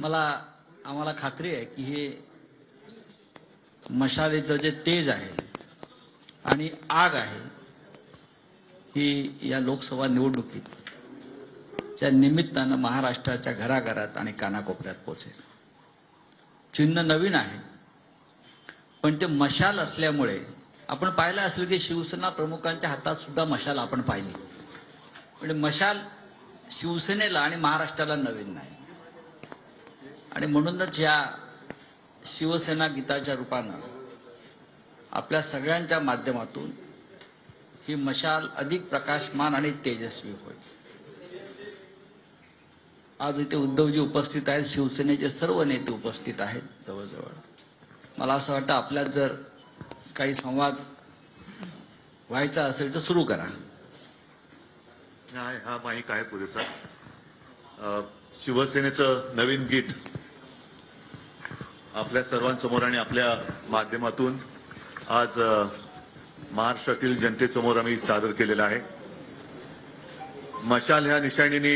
आम्हाला खात्री आहे की हे मशालीचं जे तेज आहे आणि आग आहे ही या लोकसभा निवडणुकीच्या निमित्तानं महाराष्ट्राच्या घराघरात आणि कानाकोपऱ्यात पोहोचेल। चिन्ह नवीन आहे, पण ते मशाल असल्यामुळे आपण पाहिलं असेल की शिवसेना प्रमुखांच्या हातात सुद्धा मशाल आपण पाहिली, म्हणजे मशाल शिवसेनेला आणि महाराष्ट्राला नवीन नाही। आणि म्हणूनच या शिवसेना गीताच्या रूपानं आपल्या सगळ्यांच्या माध्यमातून ही मशाल अधिक प्रकाशमान आणि तेजस्वी होईल। आज इथे उद्धवजी उपस्थित आहेत, शिवसेनेचे सर्व नेते उपस्थित आहेत जवळजवळ। मला असं वाटतं आपल्यात जर काही संवाद व्हायचा असेल तर सुरू करा। हा माईक आहे पुरेसा। शिवसेनेचं नवीन गीत आपल्या सर्वांसमोर आणि आपल्या माध्यमातून आज महाराष्ट्रातील जनतेसमोर आम्ही सादर केलेलं आहे। मशाल ह्या निशाणीने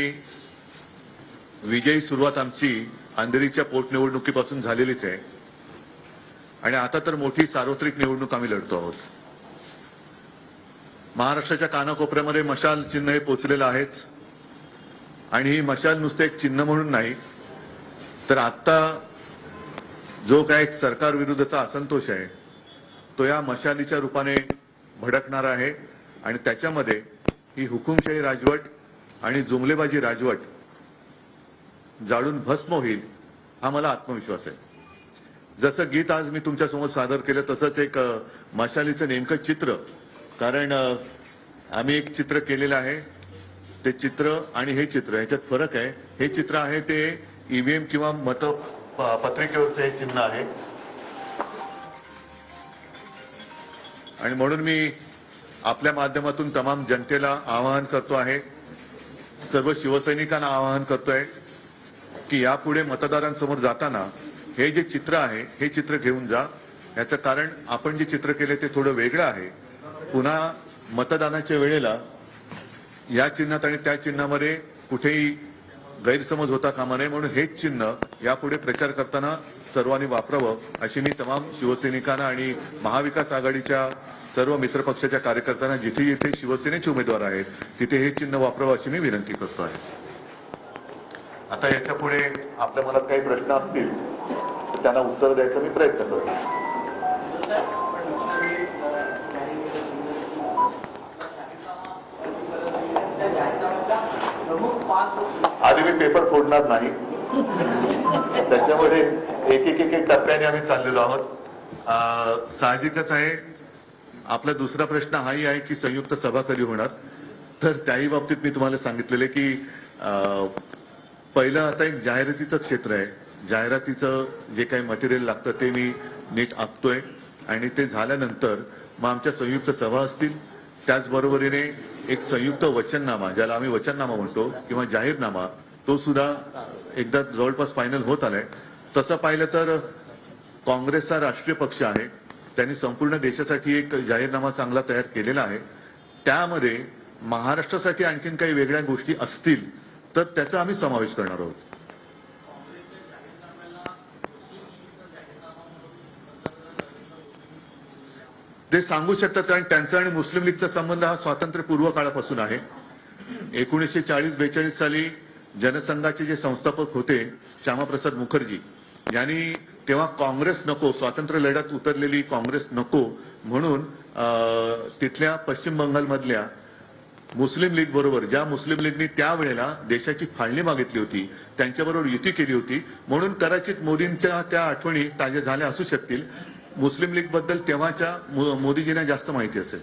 विजयी सुरुवात आमची अंधेरीच्या पोटनिवडणुकीपासून झालेलीच आहे आणि आता तर मोठी सार्वत्रिक निवडणूक आम्ही लढतो आहोत। महाराष्ट्राच्या कानाकोपऱ्यामध्ये मशाल चिन्ह हे पोचलेलं आहेच आणि ही मशाल नुसतं एक चिन्ह म्हणून नाही तर आता जो काय सरकार विरुद्धचा असंतोष आहे तो या मशालीच्या रूपाने भडकणार आहे आणि त्याच्यामध्ये ही हुकुमशाही राजवट आणि जुमलेबाजी राजवट जाळून भस्म होईल हा मला आत्मविश्वास आहे। जसं गीत आज मी तुमच्या समोर सादर केलं तसंच एक मशालीचं नेमकं चित्र, कारण आम्ही एक चित्र केलेलं आहे, ते चित्र आणि हे चित्र ह्याच्यात फरक आहे। हे चित्र आहे ते ईव्हीएम किंवा मतपत्रिकेवरचं हे चिन्ह आहे आणि म्हणून मी आपल्या माध्यमातून तमाम जनतेला आवाहन करतो आहे, सर्व शिवसैनिकांना आवाहन करतोय की यापुढे मतदारांसमोर जाताना हे जे चित्र आहे हे चित्र घेऊन जा। याचं कारण आपण जे चित्र केले ते थोडं वेगळं आहे। पुन्हा मतदानाच्या वेळेला या चिन्हात आणि त्या चिन्हामध्ये कुठेही गैरसमज होता कामा नये म्हणून हेच चिन्ह यापुढे प्रचार करताना सर्वांनी वापरावं अशी मी तमाम शिवसैनिकांना आणि महाविकास आघाडीच्या सर्व मित्रपक्षाच्या कार्यकर्त्यांना जिथे जिथे शिवसेनेचे उमेदवार आहेत तिथे हे चिन्ह वापरावं अशी मी विनंती करतो आहे। आता याच्या पुढे आपल्या मनात काही प्रश्न असतील तर त्यांना उत्तर द्यायचा मी प्रयत्न करतो। आधी मी पेपर फोडणार नाही, त्याच्यामध्ये एक एक एक एक टप्प्याने आम्ही चाललेलो आहोत। साहजिकच आहे। आपला दुसरा प्रश्न हाही आहे की संयुक्त सभा कधी होणार, तर त्याही बाबतीत मी तुम्हाला सांगितलेले की पहिलं आता एक जाहिरातीचं क्षेत्र आहे। जाहिरातीचं जे काही मटेरियल लागतं ते मी नीट आखतोय आणि ते झाल्यानंतर मग आमच्या संयुक्त सभा असतील, त्याचबरोबरीने एक संयुक्त वचननामा ज्याला आम्ही वचननामा म्हणतो किंवा जाहीरनामा तो सुद्धा एकदा जवळपास फायनल होत आलाय। तसं पाहिलं तर काँग्रेसचा राष्ट्रीय पक्ष आहे, त्यांनी संपूर्ण देशासाठी एक जाहीरनामा चांगला तयार केलेला आहे। त्यामध्ये महाराष्ट्रासाठी आणखीन काही वेगळ्या गोष्टी असतील तर त्याचा आम्ही समावेश करणार आहोत। ते सांगू शकतात कारण त्यांचा आणि मुस्लिम लीगचा संबंध हा स्वातंत्र्यपूर्व काळापासून आहे। 1940-42 साली जनसंघाचे जे संस्थापक होते श्यामाप्रसाद मुखर्जी यांनी तेव्हा काँग्रेस नको, स्वातंत्र्य लढ्यात उतरलेली काँग्रेस नको म्हणून तिथल्या पश्चिम बंगालमधल्या मुस्लिम लीग बरोबर, ज्या मुस्लिम लीगनी त्यावेळेला देशाची फाळणी मागितली होती त्यांच्याबरोबर युती केली होती, म्हणून कदाचित मोदींच्या त्या आठवणी ताज्या झाल्या असू शकतील। मुस्लिम लीग बद्दल तेव्हाच्या मोदीजींना जास्त माहिती असेल।